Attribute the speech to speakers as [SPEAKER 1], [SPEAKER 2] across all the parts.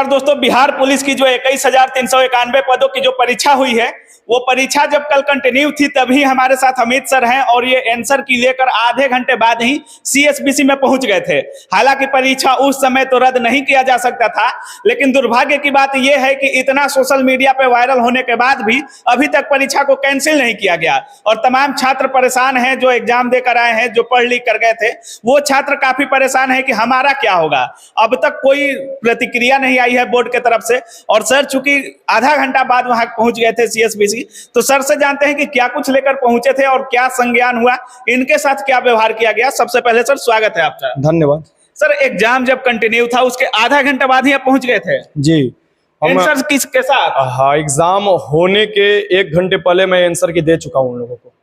[SPEAKER 1] नमस्कार दोस्तों, बिहार पुलिस की जो 21,391 पदों की जो परीक्षा हुई है, वो परीक्षा जब कल कंटिन्यू थी तभी हमारे साथ अमित सर हैं और ये आंसर की लेकर आधे घंटे बाद ही सीएसबीसी में पहुंच गए थे। हालांकि परीक्षा उस समय तो रद्द नहीं किया जा सकता था, लेकिन दुर्भाग्य की बात यह है कि इतना सोशल मीडिया पे वायरल होने के बाद भी अभी तक परीक्षा को कैंसिल नहीं किया गया और तमाम छात्र परेशान हैं जो एग्जाम देकर आए हैं, जो पढ़ लिख कर गए थे। वो छात्र काफी परेशान है कि हमारा क्या होगा। अब तक कोई प्रतिक्रिया नहीं आई है बोर्ड के तरफ से और सर चूंकि आधा घंटा बाद वहां पहुंच गए थे सीएसबीसी, तो सर से जानते हैं कि क्या कुछ लेकर पहुंचे थे और क्या संज्ञान हुआ, इनके साथ क्या व्यवहार किया गया। सबसे पहले सर स्वागत है आपका।
[SPEAKER 2] धन्यवाद
[SPEAKER 1] सर। एग्जाम जब कंटिन्यू था उसके आधा घंटा बाद ही आप पहुंच गए थे
[SPEAKER 2] जी।
[SPEAKER 1] आंसर किसके साथ?
[SPEAKER 2] हाँ, एग्जाम होने के 1 घंटे पहले मैं आंसर की दे चुका हूँ उन लोगों को,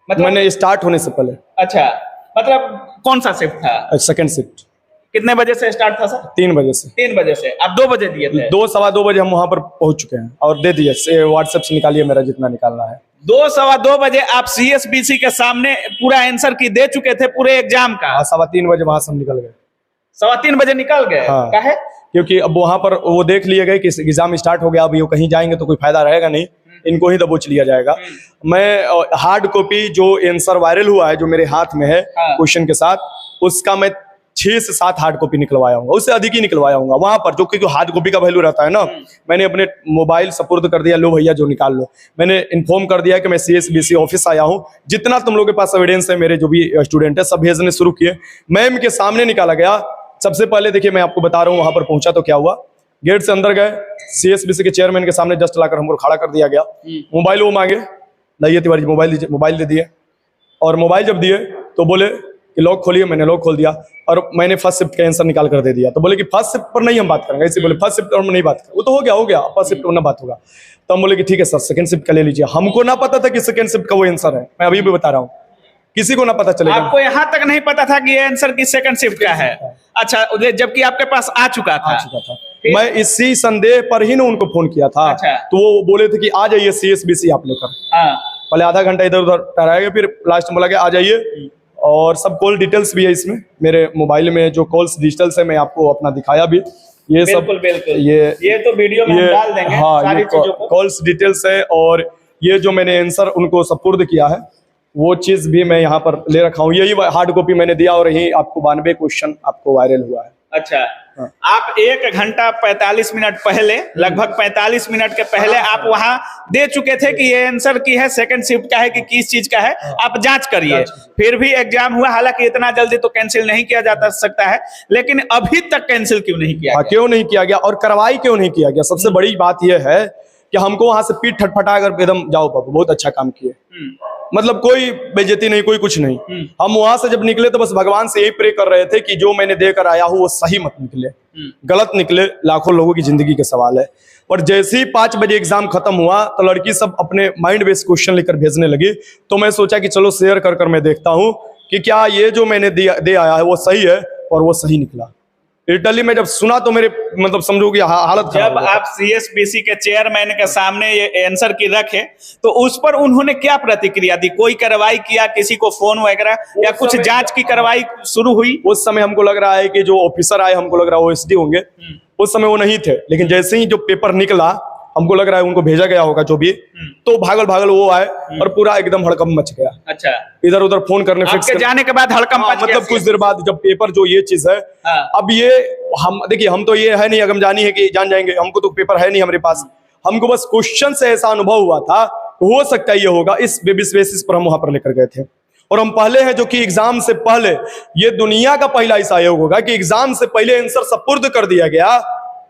[SPEAKER 2] मतलब मैंने स्टार्ट होने से पहले।
[SPEAKER 1] अच्छा, मतलब कौन सा शिफ्ट था?
[SPEAKER 2] Second shift.
[SPEAKER 1] कितने बजे से स्टार्ट था सर?
[SPEAKER 2] 3 बजे से।
[SPEAKER 1] 3 बजे से। आप 2 बजे दिए थे?
[SPEAKER 2] 2 सवा 2 बजे हम वहां पर पहुंच चुके हैं और दे दिए। व्हाट्सएप से निकालिए मेरा जितना निकालना है।
[SPEAKER 1] 2 सवा 2 बजे आप सीएसबीसी के सामने पूरा आंसर की दे चुके थे पूरे एग्जाम का?
[SPEAKER 2] हाँ, सवा 3 बजे वहां से हम निकल गए।
[SPEAKER 1] सवा 3 बजे निकल गए?
[SPEAKER 2] हाँ।
[SPEAKER 1] काहे?
[SPEAKER 2] क्योंकि अब वहां पर वो देख लिए गए कि एग्जाम स्टार्ट हो गया, अब ये कहीं जाएंगे तो कोई फायदा रहेगा नहीं, इनको ही दबोच लिया जाएगा। मैं हार्ड कॉपी जो आंसर वायरल हुआ है जो मेरे हाथ में है क्वेश्चन के साथ, उसका मैं 6 से 7 हार्ड कॉपी निकलवाया हूँ, उससे अधिक ही निकलवाया हूँ वहां पर, जो कि हार्ड कॉपी का वैल्यू रहता है ना। मैंने अपने मोबाइल सपुर्द कर दिया, लो भैया जो निकाल लो। मैंने इन्फॉर्म कर दिया कि मैं सीएसबीसी ऑफिस आया हूँ, जितना तुम लोगों के पास एविडेंस है, मेरे जो भी स्टूडेंट है सब भेजने शुरू किए। मैम के सामने निकाला गया। सबसे पहले देखिए मैं आपको बता रहा हूँ वहां पर पहुंचा तो क्या हुआ। गेट से अंदर गए, सीएसबीसी के चेयरमैन के सामने जस्ट लाकर हमको खड़ा कर दिया गया। मोबाइल वो मांगे, लाइए तिवारी जी मोबाइल दीजिए। मोबाइल दे दिए और मोबाइल जब दिए तो बोले कि लॉक खोलिए। मैंने लॉक खोल दिया और मैंने फर्स्ट शिफ्ट का आंसर निकाल कर दे दिया। तो बोले कि फर्स्ट शिफ्ट पर नहीं हम बात करेंगे, ऐसे बोले फर्स्ट शिफ्ट पर हम नहीं बात करेंगे। वो तो हो गया फर्स्ट शिफ्ट पर ना बात होगा। तो हम बोले कि ठीक है सर सेकंड शिफ्ट का ले लीजिए। हमको ना पता था कि सेकंड शिफ्ट का वो आंसर है, मैं अभी भी बता रहा हूँ, किसी को ना पता चलेगा।
[SPEAKER 1] आपको यहाँ तक नहीं पता था कि ये आंसर की सेकंड शिफ्ट का है? अच्छा, जबकि आपके पास आ चुका था।
[SPEAKER 2] मैं इसी संदेह पर ही ना उनको फोन किया था।
[SPEAKER 1] अच्छा।
[SPEAKER 2] तो वो बोले थे कि आ जाइए सीएसबीसी आप लेकर। पहले आधा घंटा इधर उधर टहराएगा, फिर लास्ट में बोला कि आ जाइए। और सब कॉल डिटेल्स भी है इसमें, मेरे मोबाइल में जो कॉल्स डिटेल्स है मैं आपको अपना दिखाया भी। ये
[SPEAKER 1] बिल्कुल,
[SPEAKER 2] सब
[SPEAKER 1] बिल्कुल।
[SPEAKER 2] ये
[SPEAKER 1] तो वीडियो में हम डाल देंगे।
[SPEAKER 2] हाँ,
[SPEAKER 1] सारी चीजों को
[SPEAKER 2] कॉल्स डिटेल्स है और ये जो मैंने आंसर उनको सपुर्द किया है वो चीज भी मैं यहाँ पर ले रखा हूँ। यही हार्ड कॉपी मैंने दिया और यही आपको 92 क्वेश्चन आपको वायरल हुआ है।
[SPEAKER 1] अच्छा। हाँ। आप 1 घंटा 45 मिनट पहले, लगभग 45 मिनट के पहले आप वहां दे चुके थे कि ये आंसर की है, सेकंड शिफ्ट का है कि किस चीज का है, आप जांच करिए। फिर भी एग्जाम हुआ। हालांकि इतना जल्दी तो कैंसिल नहीं किया जा सकता है, लेकिन अभी तक कैंसिल क्यों नहीं किया गया?
[SPEAKER 2] क्यों नहीं किया गया और कार्रवाई क्यों नहीं किया गया? सबसे बड़ी बात यह है कि हमको वहां से पीठ ठटफटा कर एकदम जाओ बाबू बहुत अच्छा काम किए, मतलब कोई बेइज्जती नहीं, कोई कुछ नहीं। हम वहां से जब निकले तो बस भगवान से यही प्रे कर रहे थे कि जो मैंने देकर आया हूं वो सही मत निकले, गलत निकले, लाखों लोगों की जिंदगी के सवाल है। और जैसे ही 5 बजे एग्जाम खत्म हुआ तो लड़की सब अपने माइंड बेस्ड क्वेश्चन लेकर भेजने लगी। तो मैं सोचा कि चलो शेयर कर मैं देखता हूं कि क्या ये जो मैंने दे आया है वो सही है, और वो सही निकला। इटली में जब सुना तो मेरे मतलब समझो कि हालत खराब
[SPEAKER 1] जब आप सीएसबीसी के चेयरमैन के सामने ये आंसर की रखे तो उस पर उन्होंने क्या प्रतिक्रिया दी? कोई कार्रवाई किया, किसी को फोन वगैरह या कुछ जांच की कार्रवाई शुरू हुई?
[SPEAKER 2] उस समय हमको लग रहा है कि जो ऑफिसर आए हमको लग रहा है वो एसडी होंगे, उस समय वो नहीं थे। लेकिन जैसे ही जो पेपर निकला हमको लग रहा है उनको भेजा गया होगा जो भी, तो भागल वो आए और पूरा एकदम हड़कंप मच गया।
[SPEAKER 1] अच्छा।
[SPEAKER 2] इधर उधर फोन करने
[SPEAKER 1] आपके जाने के बाद हड़कंप मच गया?
[SPEAKER 2] मतलब कुछ देर बाद जब पेपर जो ये चीज है, अब ये हम देखिए, हम तो ये है नहीं अगम जानी है कि जान जाएंगे, हमको तो पेपर है नहीं हमारे पास, हमको बस क्वेश्चन से ऐसा अनुभव हुआ था, हो सकता है ये होगा, इस बेसिस पर हम वहां पर लेकर गए थे। और हम पहले हैं जो कि एग्जाम से पहले, ये दुनिया का पहला ऐसा आयोग होगा कि एग्जाम से पहले आंसर सपुर्द कर दिया गया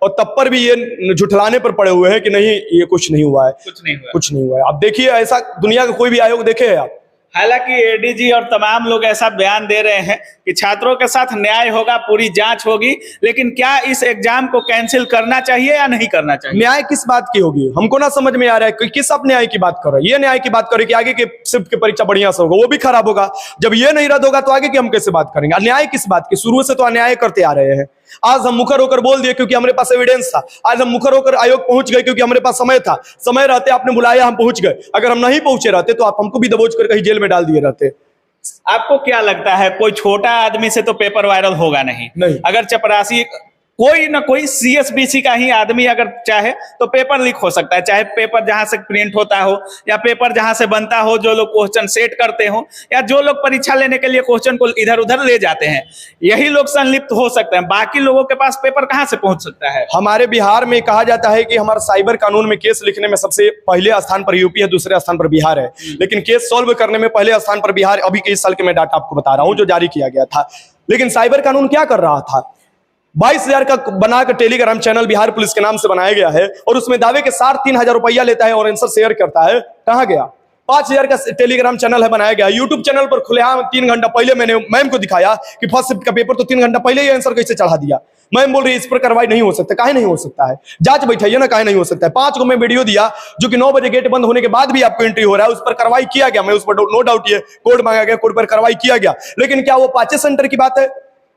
[SPEAKER 2] और तब पर भी ये झुठलाने पर पड़े हुए हैं कि नहीं ये कुछ नहीं हुआ है, कुछ नहीं हुआ है। अब देखिए ऐसा दुनिया का कोई भी आयोग देखे है आप?
[SPEAKER 1] हालांकि एडीजी और तमाम लोग ऐसा बयान दे रहे हैं कि छात्रों के साथ न्याय होगा, पूरी जांच होगी, लेकिन क्या इस एग्जाम को कैंसिल करना चाहिए या नहीं करना चाहिए?
[SPEAKER 2] न्याय किस बात की होगी हमको ना समझ में आ रहा है कि किस आप न्याय की बात कर रहे हैं। ये न्याय की बात करें कि आगे के शिफ्ट की परीक्षा बढ़िया से होगा, वो भी खराब होगा। जब ये नहीं रद्द होगा तो आगे की हम कैसे बात करेंगे? अन्याय किस बात की? शुरू से तो अन्याय करते आ रहे हैं। आज हम मुखर होकर बोल दिए क्योंकि हमारे पास एविडेंस था। आज हम मुखर होकर आयोग पहुंच गए क्योंकि हमारे पास समय था। समय रहते आपने बुलाया, हम पहुंच गए। अगर हम नहीं पहुंचे रहते तो आप हमको भी दबोच कर कहीं जेल में डाल दिए रहते।
[SPEAKER 1] आपको क्या लगता है, कोई छोटा आदमी से तो पेपर वायरल होगा नहीं?
[SPEAKER 2] नहीं।
[SPEAKER 1] अगर चपरासी कोई ना कोई सीएसबीसी का ही आदमी अगर चाहे तो पेपर लीक हो सकता है, चाहे पेपर जहां से प्रिंट होता हो या पेपर जहां से बनता हो, जो लोग क्वेश्चन सेट करते हो या जो लोग परीक्षा लेने के लिए क्वेश्चन को इधर उधर ले जाते हैं, यही लोग संलिप्त हो सकते हैं। बाकी लोगों के पास पेपर कहां से पहुंच सकता है?
[SPEAKER 2] हमारे बिहार में कहा जाता है कि हमारा साइबर कानून में केस लिखने में सबसे पहले स्थान पर यूपी है, दूसरे स्थान पर बिहार है, लेकिन केस सॉल्व करने में पहले स्थान पर बिहार। अभी के इस साल के मैं डाटा आपको बता रहा हूं जो जारी किया गया था। लेकिन साइबर कानून क्या कर रहा था? 22,000 का बनाकर टेलीग्राम चैनल बिहार पुलिस के नाम से बनाया गया है और उसमें दावे के साथ 3,000 रुपया लेता है और आंसर शेयर करता है। कहां गया? 5,000 का टेलीग्राम चैनल है बनाया गया। यूट्यूब चैनल पर खुलेआम 3 घंटा पहले मैंने मैम को दिखाया कि फर्स्ट शिफ्ट का पेपर तो 3 घंटा पहले ही आंसर कैसे चढ़ा दिया। मैम बोल रही है इस पर कार्रवाई नहीं हो सकता। काहे नहीं हो सकता है? जांच बैठाइए ना, काहे नहीं हो सकता है? 5 को मैं वीडियो दिया जो कि 9 बजे गेट बंद होने के बाद भी आपको एंट्री हो रहा है, उस पर कार्रवाई किया गया। मैं उस पर नो डाउट, ये कोड मांगा गया, कोड पर कार्रवाई किया गया। लेकिन क्या वो 5 सेंटर की बात है?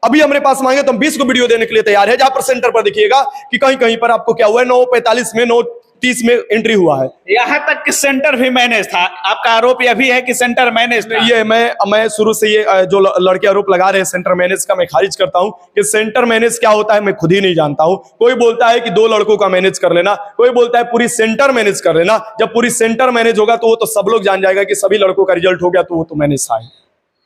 [SPEAKER 2] अभी हमारे पास मांगे तो हम 20 को वीडियो देने के लिए तैयार है, जहां पर सेंटर पर देखिएगा कि कहीं कहीं पर आपको क्या हुआ है, 9:45 में 9:30 में एंट्री हुआ है।
[SPEAKER 1] यहां तक कि सेंटर भी मैनेज था। आपका आरोप यह भी है कि सेंटर मैनेज था।
[SPEAKER 2] ये मैं शुरू से ये जो लड़के आरोप लगा रहे हैं सेंटर मैनेज का, मैं खारिज करता हूं कि सेंटर मैनेज क्या होता है मैं खुद ही नहीं जानता हूं। कोई बोलता है कि 2 लड़कों का मैनेज कर लेना, कोई बोलता है पूरी सेंटर मैनेज कर लेना। जब पूरी सेंटर मैनेज होगा तो वो तो सब लोग जान जाएगा कि सभी लड़कों का रिजल्ट हो गया, तो वो तो मैनेज था।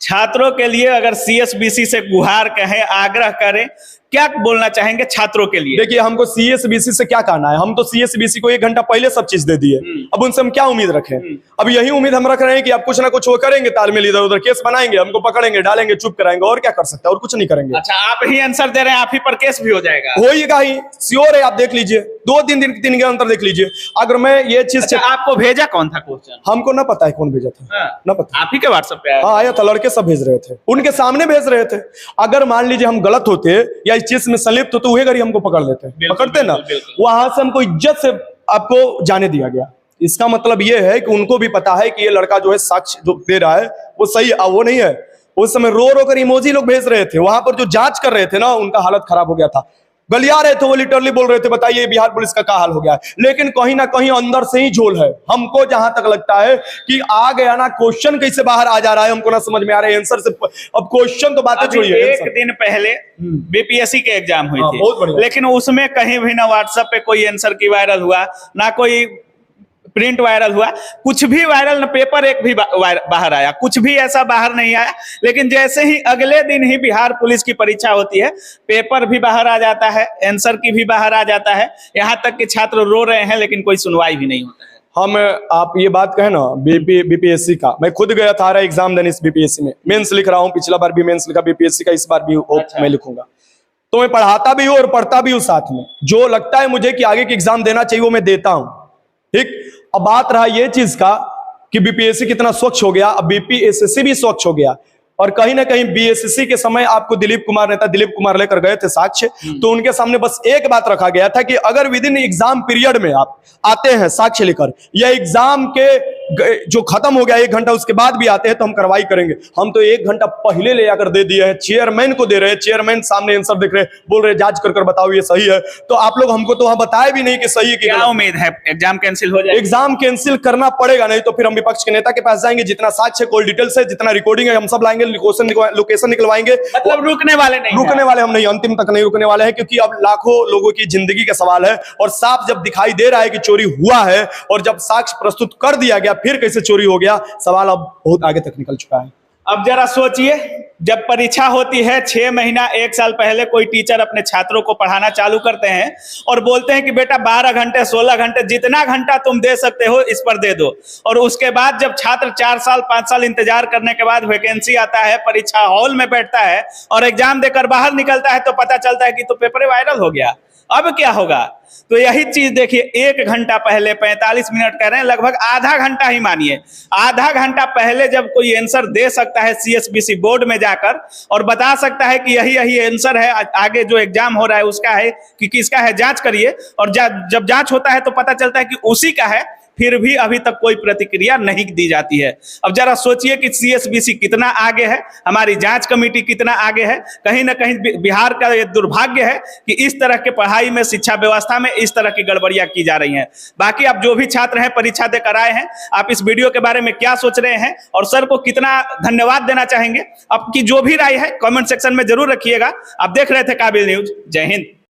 [SPEAKER 1] छात्रों के लिए अगर सीएसबीसी से गुहार कहें, आग्रह करें, क्या बोलना चाहेंगे छात्रों के लिए?
[SPEAKER 2] देखिए, हमको सीएसबीसी से क्या कहना है? हम तो सीएसबीसी को 1 घंटा पहले सब चीज दे दिए। अब उनसे हम क्या उम्मीद रखें? अब यही उम्मीद हम रख रहे हैं कि आप कुछ ना कुछ वो करेंगे, तालमेल इधर उधर केस बनाएंगे, हमको पकड़ेंगे, डालेंगे, चुप कराएंगे, और क्या कर सकते हैं? और कुछ नहीं करेंगे।
[SPEAKER 1] अच्छा, आप ही आंसर दे रहे हैं, आप ही पर केस भी हो जाएगा?
[SPEAKER 2] होगा ही, श्योर है। आप देख लीजिए, 2-3 दिन 3 के अंतर देख लीजिए। अगर मैं ये चीज
[SPEAKER 1] अच्छा, आपको भेजा कौन था क्वेश्चन?
[SPEAKER 2] हमको ना पता है कौन भेजा था।
[SPEAKER 1] हाँ,
[SPEAKER 2] ना पता।
[SPEAKER 1] आप ही के व्हाट्सएप पे आया?
[SPEAKER 2] हाँ, आया था। लड़के सब भेज रहे थे, उनके सामने भेज रहे थे। अगर मान लीजिए हम गलत होते या इस चीज में संलिप्त होते, वही घड़ी हमको पकड़ लेते, पकड़ते ना। वहां से हमको इज्जत से आपको जाने दिया गया। इसका मतलब यह है कि उनको भी पता है कि ये लड़का जो है साक्ष्य जो दे रहा है वो सही वो नहीं है। उस समय रो रो कर इमोजी लोग भेज रहे थे। वहां पर जो जांच कर रहे थे ना, उनका हालत खराब हो गया था, गलिया रहे थे। वो लिटरली बोल रहे थे बताइए बिहार पुलिस का क्या हाल हो गया है। लेकिन कहीं ना कहीं अंदर से ही झोल है। हमको जहां तक लगता है कि आ गया ना, क्वेश्चन कैसे बाहर आ जा रहा है हमको ना समझ में आ रहा है। आंसर से अब क्वेश्चन तो बातें छोड़िए।
[SPEAKER 1] 1 दिन पहले बीपीएससी के एग्जाम हुई थी,
[SPEAKER 2] बहुत बढ़िया।
[SPEAKER 1] लेकिन उसमें कहीं भी ना व्हाट्सएप पे कोई आंसर की वायरल हुआ, ना कोई प्रिंट वायरल हुआ, कुछ भी वायरल न, पेपर एक भी बाहर आया, कुछ भी ऐसा बाहर नहीं आया। लेकिन जैसे ही अगले दिन ही बिहार पुलिस की परीक्षा होती है, पेपर भी बाहर आ जाता है, आंसर की भी बाहर आ जाता है, यहाँ तक कि छात्र रो रहे हैं लेकिन कोई सुनवाई भी नहीं होता है।
[SPEAKER 2] आप ये बात कहें ना बीपीएससी का, मैं खुद गया था एग्जाम देने इस बीपीएससी में, मेंस लिख रहा हूँ। पिछला बार भी मेंस लिखा बीपीएससी का, इस बार भी
[SPEAKER 1] अच्छा।
[SPEAKER 2] मैं लिखूंगा। तो मैं पढ़ाता भी हूँ और पढ़ता भी हूँ साथ में। जो लगता है मुझे कि आगे के एग्जाम देना चाहिए वो मैं देता हूँ, ठीक। अब बात रहा ये चीज का कि बीपीएससी कितना स्वच्छ हो गया, अब बीपीएससी भी स्वच्छ हो गया। और कहीं ना कहीं बीएससी के समय आपको नेता दिलीप कुमार लेकर गए थे साक्ष्य, तो उनके सामने बस एक बात रखा गया था कि अगर विद इन एग्जाम पीरियड में आप आते हैं साक्ष्य लेकर, या एग्जाम के जो खत्म हो गया 1 घंटा उसके बाद भी आते हैं तो हम कार्रवाई करेंगे। हम तो 1 घंटा पहले ले आकर दे दिए हैं, चेयरमैन को दे रहे हैं, चेयरमैन सामने आंसर देख रहे, बोल रहे जांच कर बताओ ये सही है। तो आप लोग हमको तो वहां बताया भी नहीं कि सही है कि
[SPEAKER 1] क्या उम्मीद है एग्जाम कैंसिल हो जाए?
[SPEAKER 2] एग्जाम कैंसिल करना पड़ेगा, नहीं तो फिर हम विपक्ष के नेता के पास जाएंगे। जितना साक्ष्य कॉल डिटेल्स है, जितना रिकॉर्डिंग है, हम सब लाएंगे, लोकेशन निकलवाएंगे।
[SPEAKER 1] मतलब रुकने वाले नहीं,
[SPEAKER 2] रुकने वाले हम नहीं, अंतिम तक नहीं रुकने वाले हैं, क्योंकि अब लाखों लोगों की जिंदगी का सवाल है। और साफ जब दिखाई दे रहा है कि चोरी हुआ है और जब साक्ष्य प्रस्तुत कर दिया गया फिर कैसे चोरी हो गया, सवाल अब बहुत आगे तक निकल चुका है।
[SPEAKER 1] अब जरा सोचिए, जब परीक्षा होती है 6 महीना 1 साल पहले कोई टीचर अपने छात्रों को पढ़ाना चालू करते हैं और बोलते हैं कि बेटा 12 घंटे 16 घंटे जितना घंटा तुम दे सकते हो इस पर दे दो। और उसके बाद जब छात्र 4 साल 5 साल इंतजार करने के बाद वैकेंसी आता है, परीक्षा हॉल में बैठता है और एग्जाम देकर बाहर निकलता है तो पता चलता है कि तो पेपर वायरल हो गया। अब क्या होगा? तो यही चीज देखिए, 1 घंटा पहले 45 मिनट कह रहे हैं, लगभग आधा घंटा ही मानिए, आधा घंटा पहले जब कोई आंसर दे सकता है सीएसबीसी बोर्ड में जाकर और बता सकता है कि यही यही आंसर है, आगे जो एग्जाम हो रहा है उसका है कि किसका है, जांच करिए। और जब जांच होता है तो पता चलता है कि उसी का है, फिर भी अभी तक कोई प्रतिक्रिया नहीं दी जाती है। अब जरा सोचिए कि सीएसबीसी कितना आगे है, हमारी जांच कमेटी कितना आगे है। कहीं ना कहीं बिहार का ये दुर्भाग्य है कि इस तरह के पढ़ाई में, शिक्षा व्यवस्था में इस तरह की गड़बड़ियां की जा रही हैं। बाकी आप जो भी छात्र हैं, परीक्षा देकर आए हैं, आप इस वीडियो के बारे में क्या सोच रहे हैं और सर को कितना धन्यवाद देना चाहेंगे? आपकी जो भी राय है कमेंट सेक्शन में जरूर रखिएगा। आप देख रहे थे काबिल न्यूज। जय हिंद।